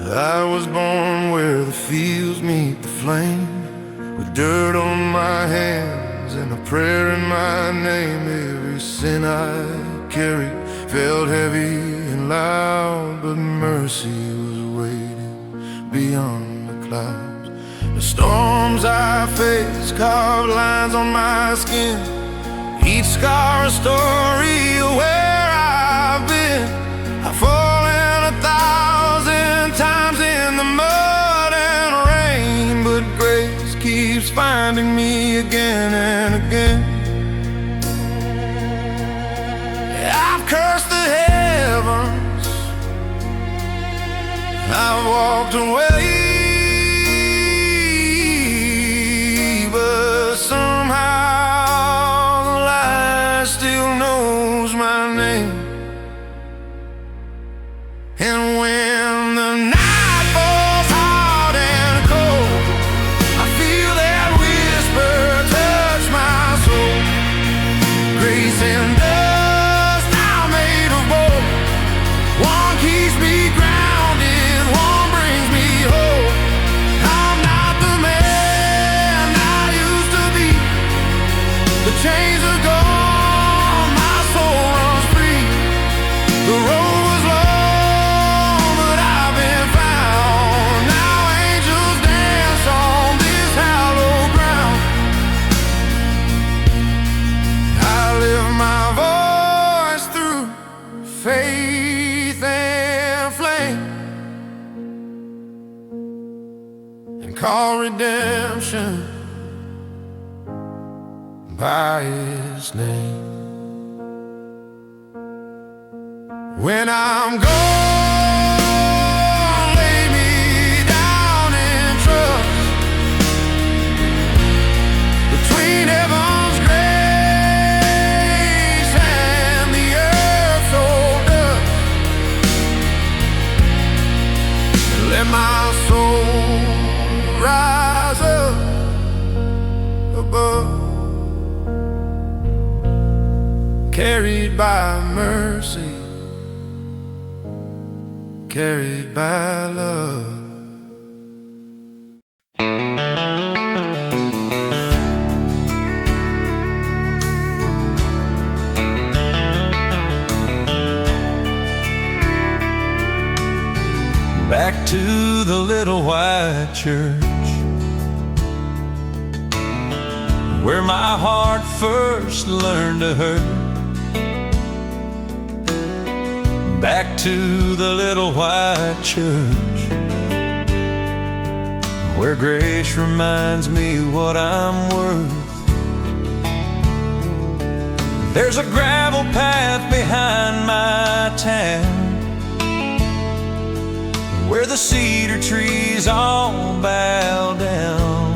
I was born where the fields meet the flame, with dirt on my hands and a prayer in my name. Every sin I carried felt heavy and loud, but mercy was waiting beyond the clouds. The storms I faced carved lines on my skin, each scar a story of where I've been. I've fallen 1,000 times in the mud and rain, but grace keeps finding me again and again. I've cursed the heavens, I've walked away, but somehow the light still knows my name. And when the night falls hard and cold, I feel that whisper touch my soul. Grace and dust I'm made of both. One keeps me grounded, one brings me hope. I'm not the man I used to be. The chains are gone, my soul runs free. The road was long, but I've been found. Now angels dance on this hallowed ground. I lift my voice through faith and flame, and call redemption by His name. When I'm gone, lay me down in trust, between heaven's grace and the earth's old dust. Let my soul rise up above, carried by mercy, carried by love. Back to the little white church, where my heart first learned to hurt. Back to the little white church, where grace reminds me what I'm worth. There's a gravel path behind my town, where the cedar trees all bow down.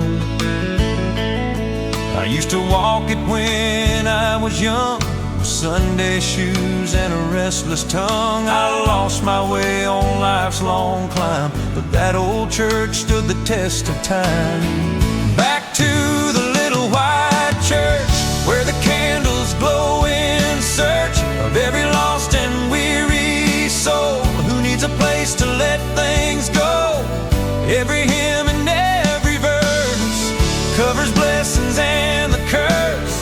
I used to walk it when I was young, with Sunday shoes and a restless tongue. I lost my way on life's long climb, but that old church stood the test of time. Back to the little white church, where the candles glow in search of every lost and weary soul who needs a place to let things go. Every hymn and every verse covers blessings and the curse.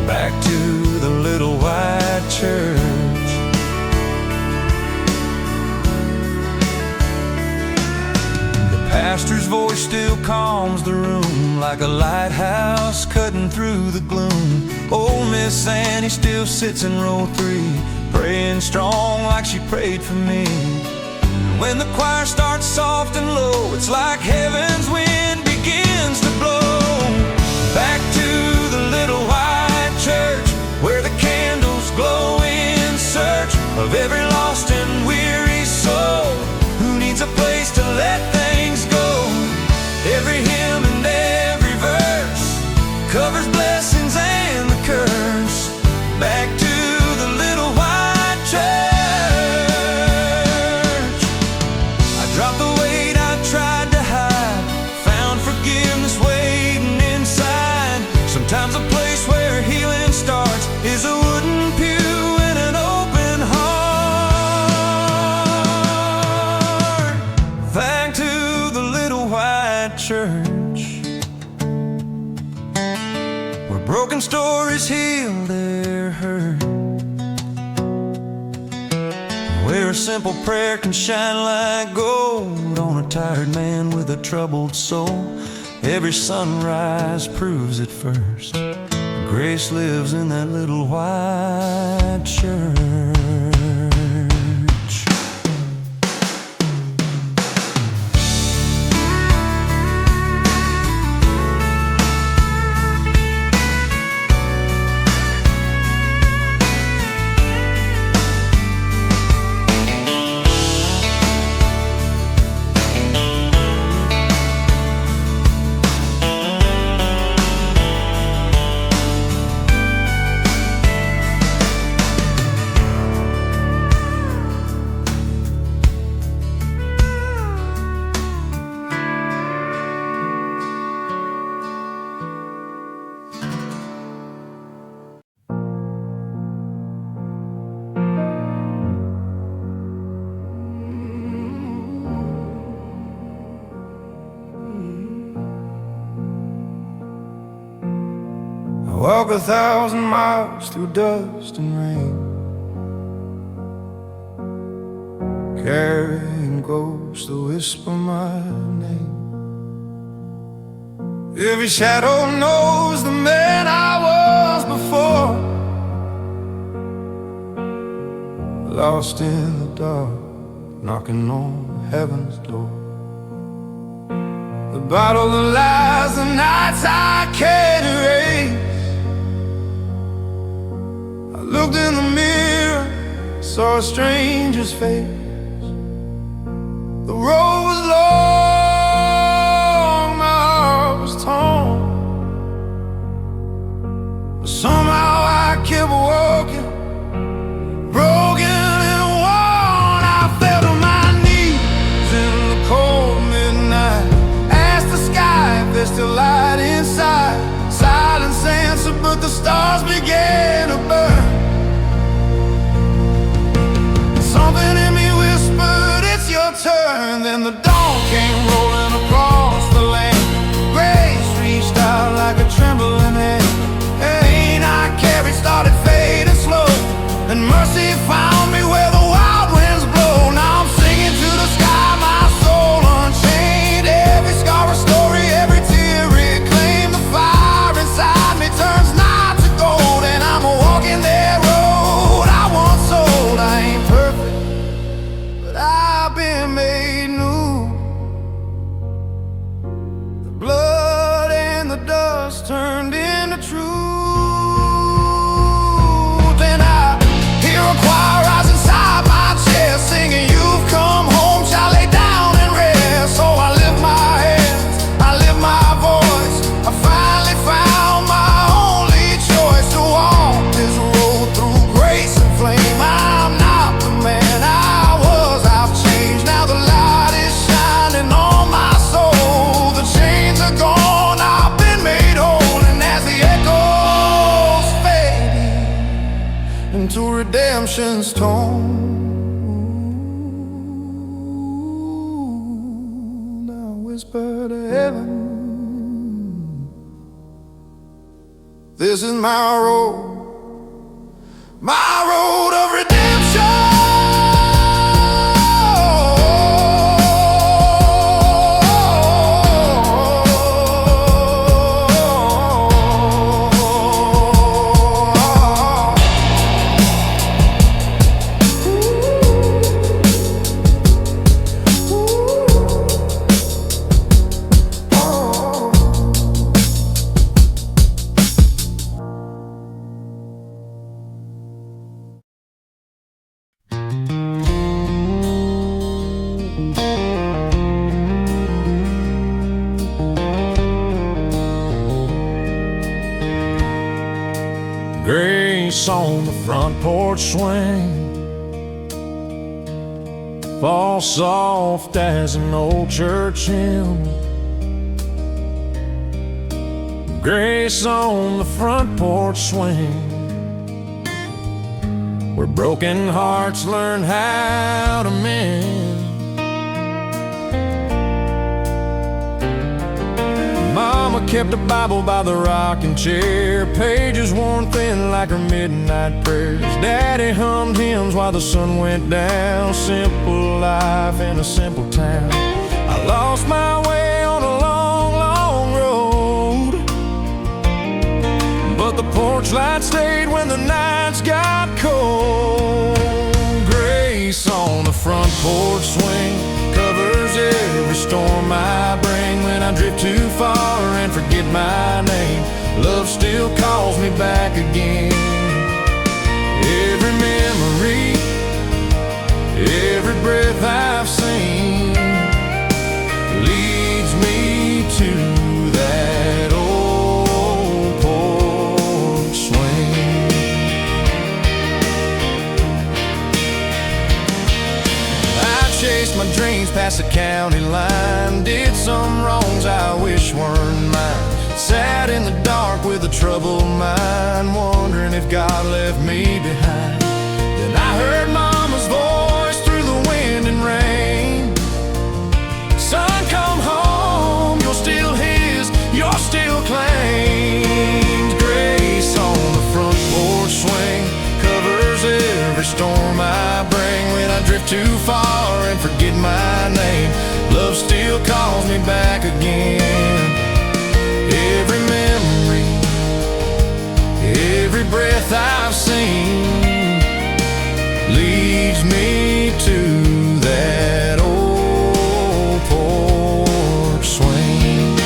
Back to the little white church. The pastor's voice still calms the room, like a lighthouse cutting through the gloom. Old Miss Annie still sits in row 3, praying strong like she prayed for me. When the choir starts soft and low, it's like heaven's wind begins to blow. Back to the little white church, where the candles glow in search of every lost and weary soul who needs a place to let things go. Every hymn and every verse covers blessings and the curse. Back to the little white church. I dropped the weight I tried to hide, found forgiveness waiting inside. Sometimes a place where healing starts is a wooden pew and an open heart. where a simple prayer can shine like gold on a tired man with a troubled soul. Every sunrise proves it first. Grace lives in that little white church. Walk 1,000 miles through dust and rain, carrying ghosts that whisper my name. Every shadow knows the man I was before, lost in the dark, knocking on heaven's door. The battle, the lies, the nights I can't erase. Looked in the mirror, saw a stranger's face. The road was long, my heart was torn, but somehow I kept walking, broken and worn. I fell to my knees in the cold midnight, asked the sky if there's still light inside. Silence answered, but the stars began to burn. Something in me whispered, it's your turn. Then the dawn came rolling across the land. Grace reached out like a trembling hand. Pain I carried started fading slow, and mercy found me where the wild winds blow. Now I'm singing to the sky, my soul unchained. Every scar a story, every tear reclaimed. The fire inside me turns night to gold, and I'm walking that road I once sold. I ain't perfect, but I've been made new. The blood and the dust turned into truth. And I hear a choir rise inside my chest, singing, you've come home, shall lay down and rest. So I lift my hands, I lift my voice. I finally found my only choice to walk this road through grace and flame. I'm not the man I was, I've changed. Now the light is shining on my soul. The chains are gone, I've been made whole. And as the echoes fade into redemption's tone, I whisper to heaven, this is my road of redemption. Grace on the front porch swing, fall soft as an old church hymn. Grace on the front porch swing, where broken hearts learn how to mend. My Mama kept a Bible by the rocking chair, pages worn thin like her midnight prayers. Daddy hummed hymns while the sun went down. Simple life in a simple town. I lost my way on a long, long road, but the porch light stayed when the nights got cold. Grace on the front porch swing covers every storm I bring. When I drift too far and forget my name, love still calls me back again. Every memory, every breath I've seen leads me to that old porch swing. I chased my dreams past the county line, did some wrongs I wish weren't mine. Sat in the dark with a troubled mind, wondering if God left me behind. Then I heard Mama's voice through the wind and rain. Son, come home, you're still His, you're still claimed. Grace on the front porch swing covers every storm I bring. When I drift too far and forget my name, love still calls me back again. Every memory, every breath I've seen leads me to that old porch swing.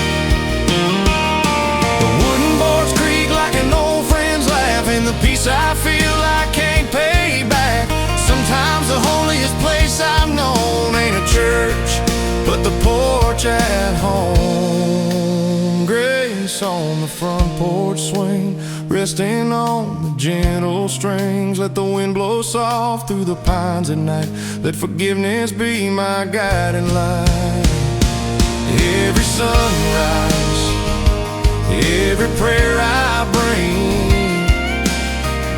The wooden boards creak like an old friend's laugh, and the peace I feel I can't pay back. Sometimes the holiest place I've known ain't a church, but the porch at home. Grace on the front porch swing, resting on the gentle strings. Let the wind blow soft through the pines at night. Let forgiveness be my guiding light. Every sunrise, every prayer I bring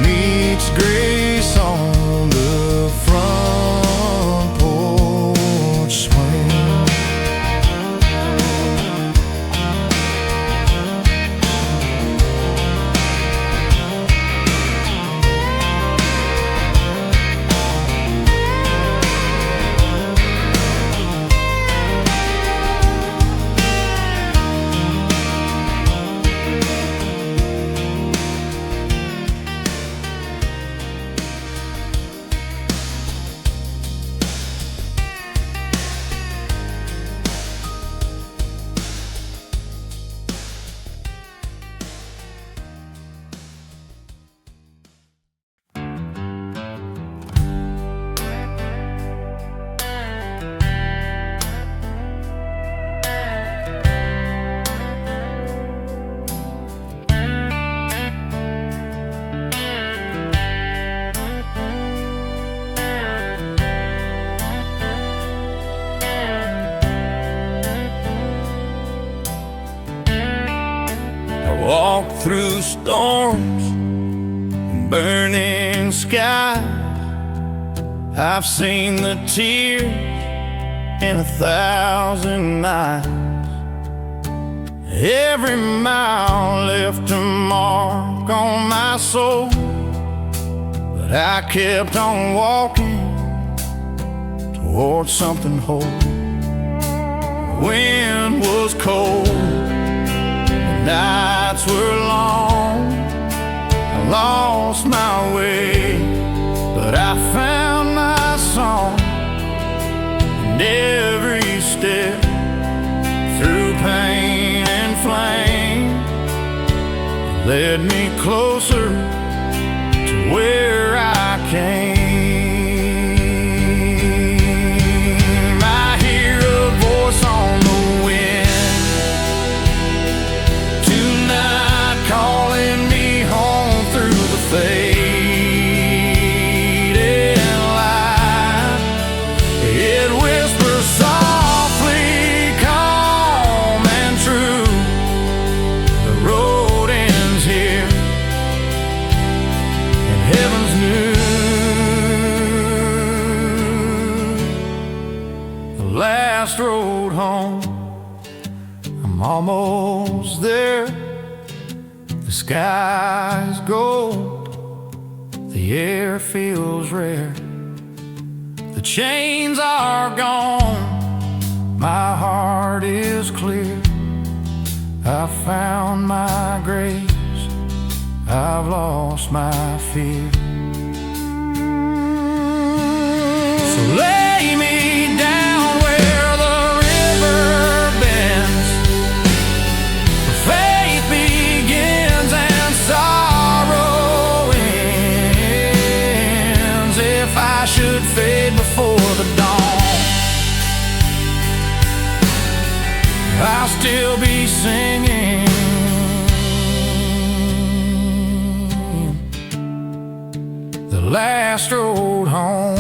meets grace on the front porch swing. Walk through storms and burning skies. I've seen the tears in 1,000 eyes. Every mile left a mark on my soul, but I kept on walking towards something whole. Wind was cold, nights were long. I lost my way, but I found my song. And every step through pain and flame led me closer to where I came. I hear a voice on the calling me home through the fading light. It whispers softly, calm and true. The road ends here, and heaven's new. The last road home, I'm I'm almost there. The sky's gold, the air feels rare. The chains are gone, my heart is clear. I've found my grace, I've lost my fear. So lay me down where the river bends, where faith begins and sorrow ends. If I should fade before the dawn, I'll still be singing the last road home.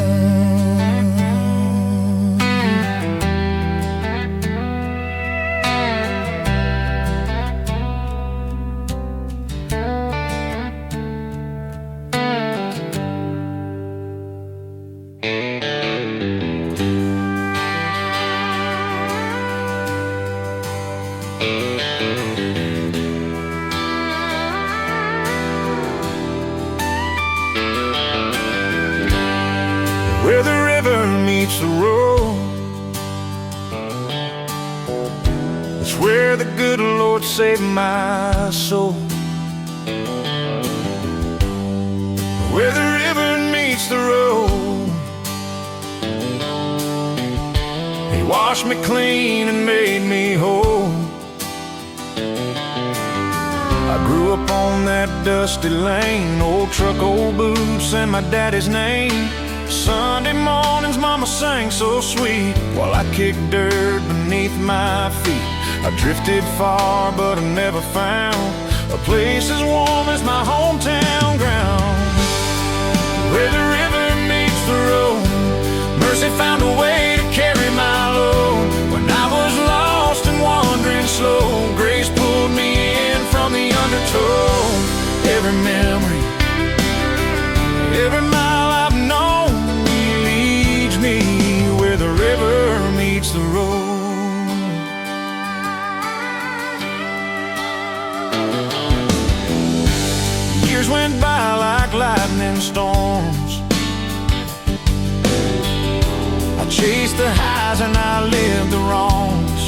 Where the river meets the road, it's where the good Lord saved my soul. Where the river meets the road, He washed me clean and made me whole. I grew up on that dusty lane, old truck, old boots, and my daddy's name. Sunday mornings mama sang so sweet while I kicked dirt beneath my feet. I drifted far but I never found a place as warm as my hometown ground. Where the river meets the road, mercy found a way to carry my load. When I was lost and wandering slow, grace pulled me in from the undertow. Every memory, every mile I've known leads me where the river meets the road. Years went by like lightning storms. I chased the highs and I lived the wrongs.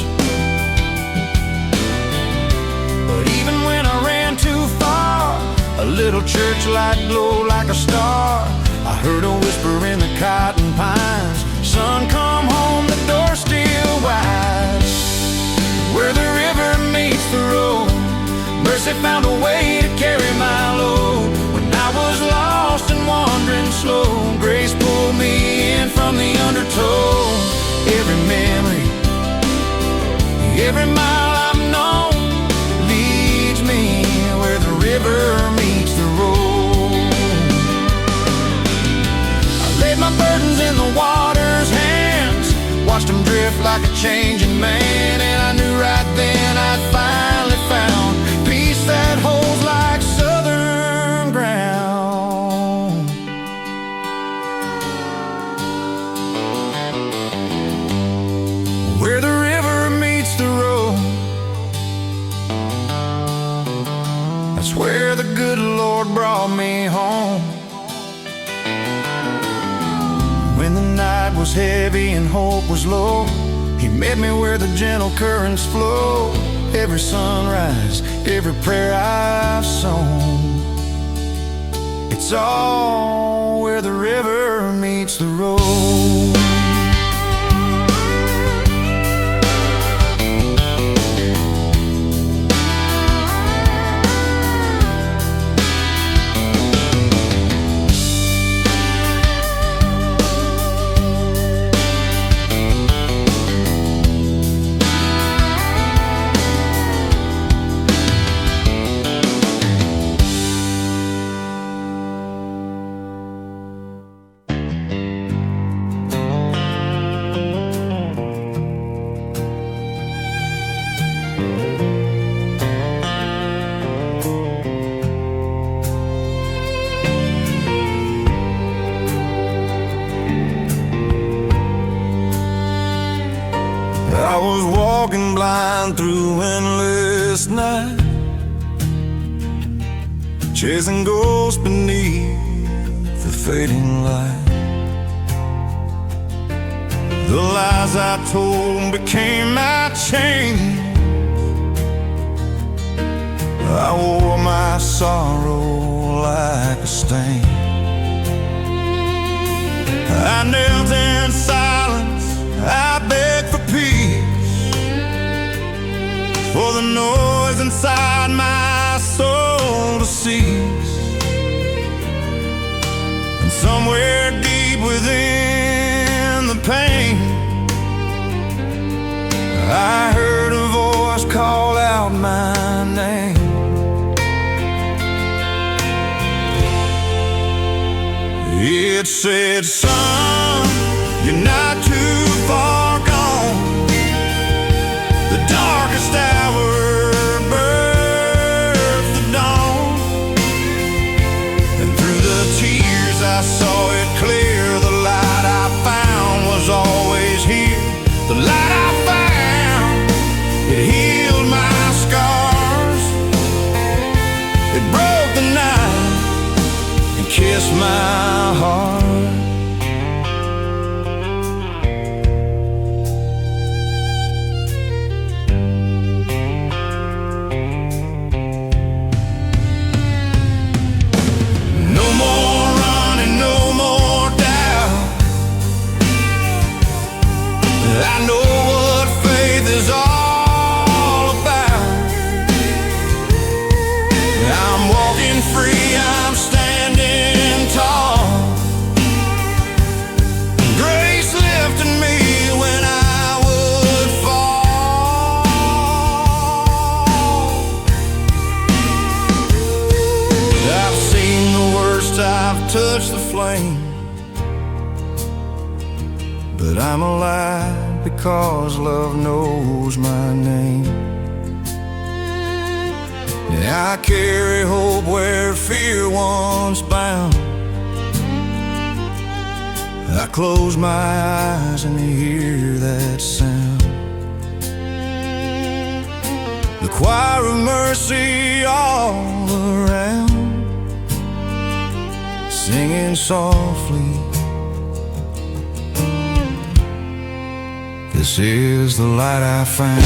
But even when I ran too far, a little church light glowed like a star. I heard a whisper in the cotton pines, son, come home, the door's still wide. Where the river meets the road, mercy found a way to carry my load. When I was lost and wandering slow, grace pulled me in from the undertow. Every memory, every mile I've known leads me where the river meets the road. I laid my burdens in the water's hands, watched them drift like a changing man, and I knew right then I'd finally found peace that holds like southern ground. Where the river meets the road, that's where the good Lord brought me home. When the night was heavy and hope was low, He met me where the gentle currents flow. Every sunrise, every prayer I've sown, it's all where the river meets the road. I was walking walking blind through endless night, chasing ghosts beneath the fading light. The lies I told became my chain. I wore my sorrow like a stain. I knelt in silence, I begged for peace, for the noise inside my soul to cease. And somewhere deep within the pain, I heard a voice call out my name. It said, son, you're not too far gone. The darkest hour birthed the dawn. And through the tears I saw it clear. The light I found was always here. The light I found, it healed my scars. It broke the night and kissed my heart. No more running, no more doubt. I know what faith is all about. I'm walking free, I'm standing tall. Grace lifted me when I would fall. I've seen the worst, I've touched the flame, but I'm alive because love knows my name. Yeah, I carry hope where fear once bound. I close my eyes and hear that sound. The choir of mercy all around, singing softly, this is the light I found.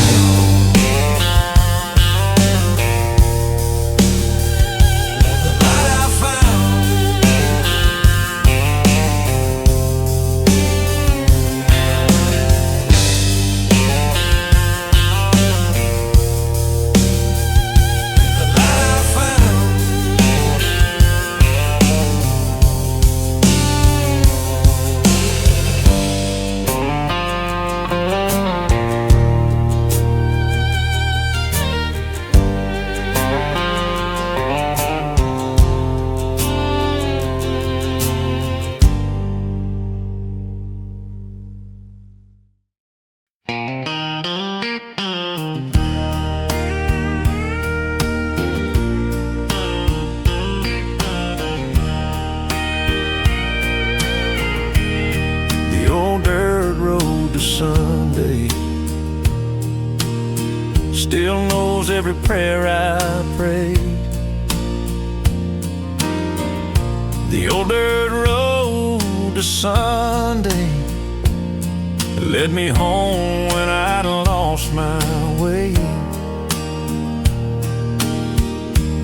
Sunday still knows every prayer I prayed. The old dirt road to Sunday led me home when I'd lost my way.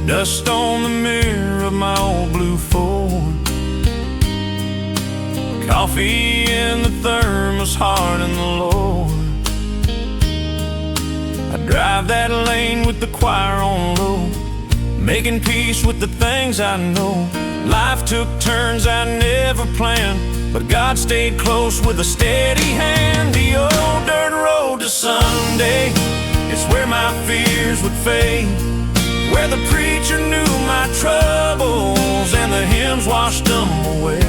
Dust on the mirror of my old blue Ford, coffee in the thermos, heart in the Lord. I drive that lane with the choir on low, making peace with the things I know. Life took turns I never planned, but God stayed close with a steady hand. The old dirt road to Sunday, it's where my fears would fade, where the preacher knew my troubles and the hymns washed them away.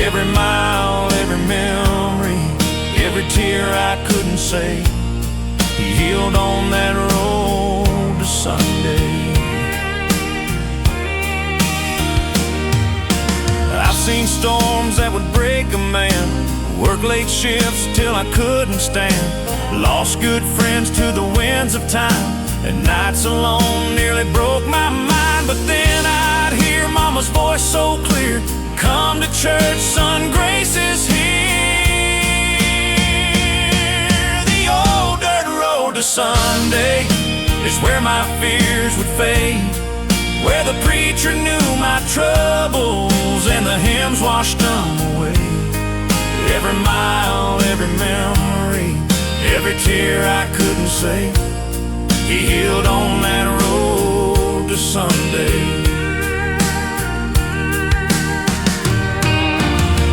Every mile, every memory, every tear I couldn't say, He healed on that road to Sunday. I've seen storms that would break a man, Work late shifts till I couldn't stand. Lost good friends to the winds of time. And nights alone nearly broke my mind. But then I'd hear Mama's voice so clear, come to church, son, grace is here. The old dirt road to Sunday is where my fears would fade, where the preacher knew my troubles and the hymns washed them away. Every mile, every memory, every tear I couldn't say, He healed on that road to Sunday.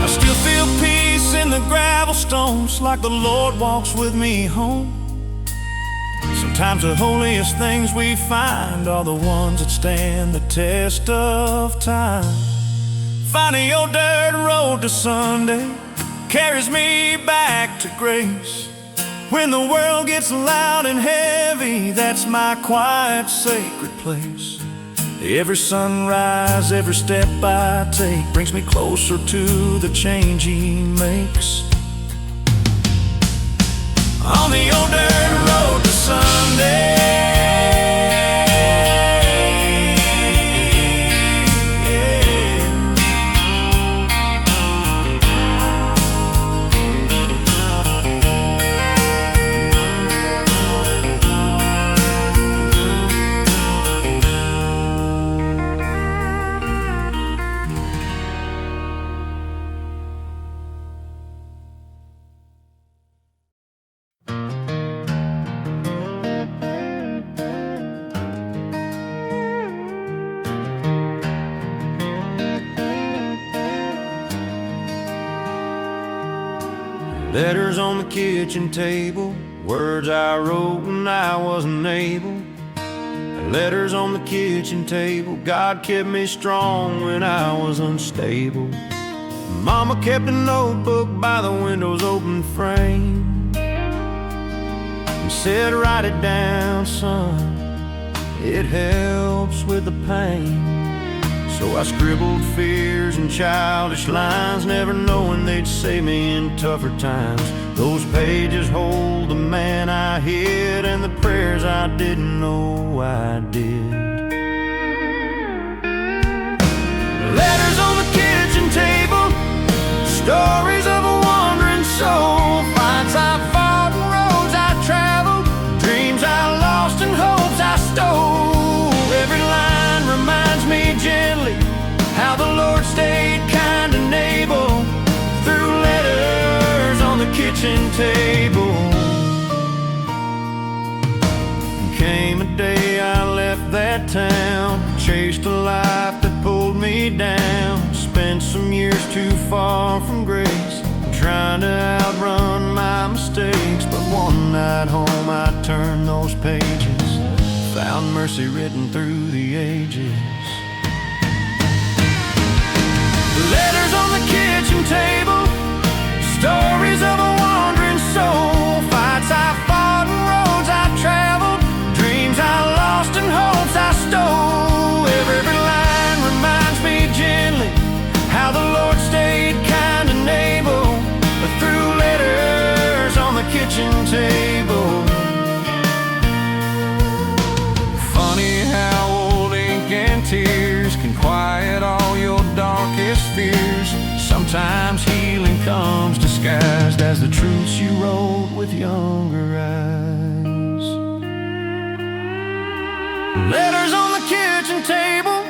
I still feel peace in the gravel stones, like the Lord walks with me home. Sometimes the holiest things we find are the ones that stand the test of time. Finding your dirt road to Sunday carries me back to grace. When the world gets loud and heavy, that's my quiet, sacred place. Every sunrise, every step I take brings me closer to the change He makes. On the old dirt road to Sunday, letters on the kitchen table, words I wrote when I wasn't able. Letters on the kitchen table, God kept me strong when I was unstable. Mama kept a notebook by the window's open frame and said, write it down, son, it helps with the pain. So I scribbled fears and childish lines, never knowing they'd save me in tougher times. Those pages hold the man I hid and the prayers I didn't know I did. Letters on the kitchen table, stories of a wandering soul, fights I fought and roads I traveled, dreams I lost and hopes I stole. Every line reminds me gently how the Lord stayed kind and able through letters on the kitchen table. Came a day I left that town, chased a life that pulled me down, spent some years too far from grace, trying to outrun my mistakes. But one night home I turned those pages, found mercy written through the ages. Letters on the kitchen table, stories of a wandering soul, fights I fought and roads I traveled, dreams I lost and hopes I stole. Every line reminds me gently how the Lord stayed kind and able through letters on the kitchen table. Funny how old ink and tears can quiet all your darkest fears. Sometimes healing comes disguised as the truths you wrote with younger eyes. Letters on the kitchen table,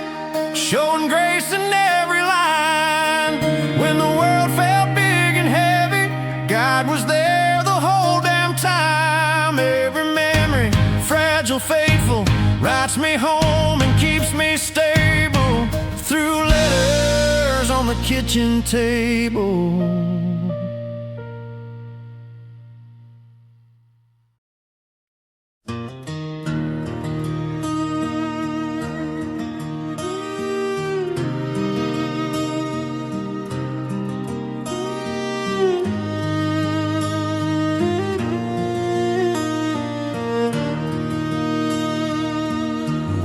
showing grace in every line. When the world felt big and heavy, God was there the whole damn time. Every memory, fragile, faithful, writes me home and keeps me stable through letters on the kitchen table.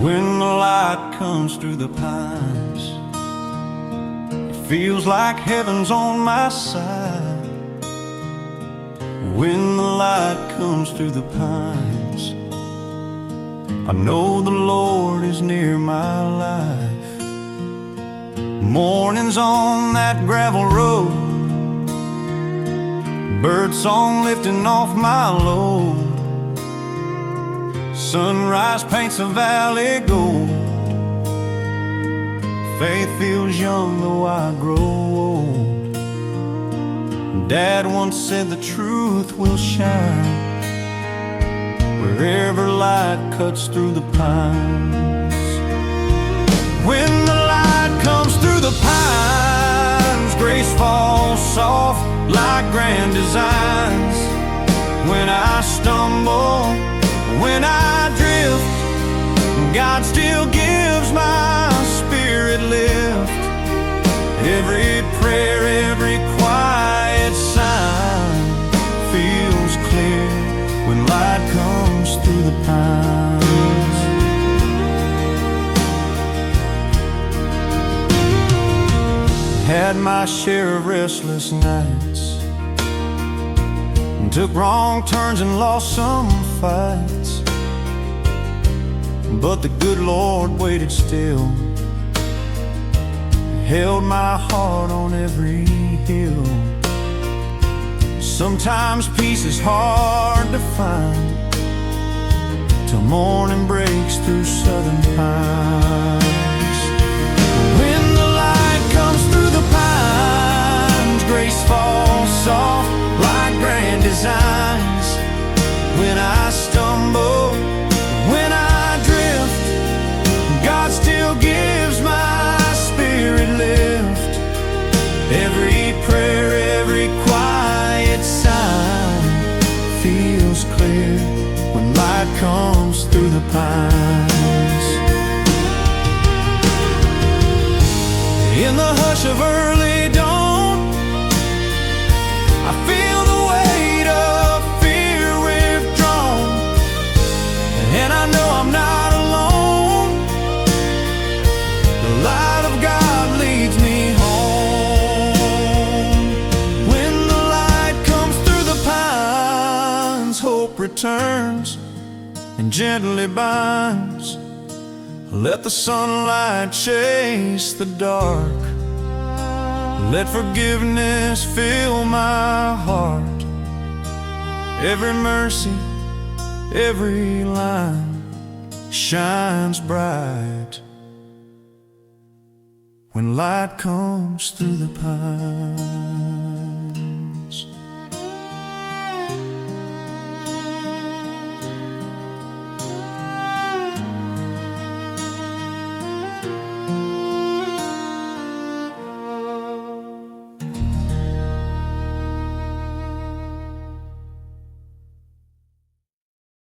When the light comes through the pines, it feels like heaven's on my side. When the light comes through the pines, I know the Lord is near my life. Mornings on that gravel road, bird song lifting off my load. Sunrise paints a valley gold. Faith feels young though I grow old. Dad once said the truth will shine wherever light cuts through the pines. When the light comes through the pines, grace falls soft like grand designs. When I stumble, when I drift, God still gives my spirit lift. Every prayer, every quiet sign feels clear when light comes through the pines. Had my share of restless nights, and took wrong turns and lost some fights, but the good Lord waited still, held my heart on every hill. Sometimes peace is hard to find till morning breaks through southern pines. When the light comes through the pines, grace falls soft like grand designs. When I stumble, when I drift, God still gives my spirit lift. Every prayer, every quiet sign feels clear when light comes through the pines. In the hush of early dawn, I feel the weight of fear withdrawn, and I know I'm not alone. The light of God leads me home. When the light comes through the pines, hope returns and gently binds. Let the sunlight chase the dark. Let forgiveness fill my heart. Every mercy, every line shines bright when light comes through the pines.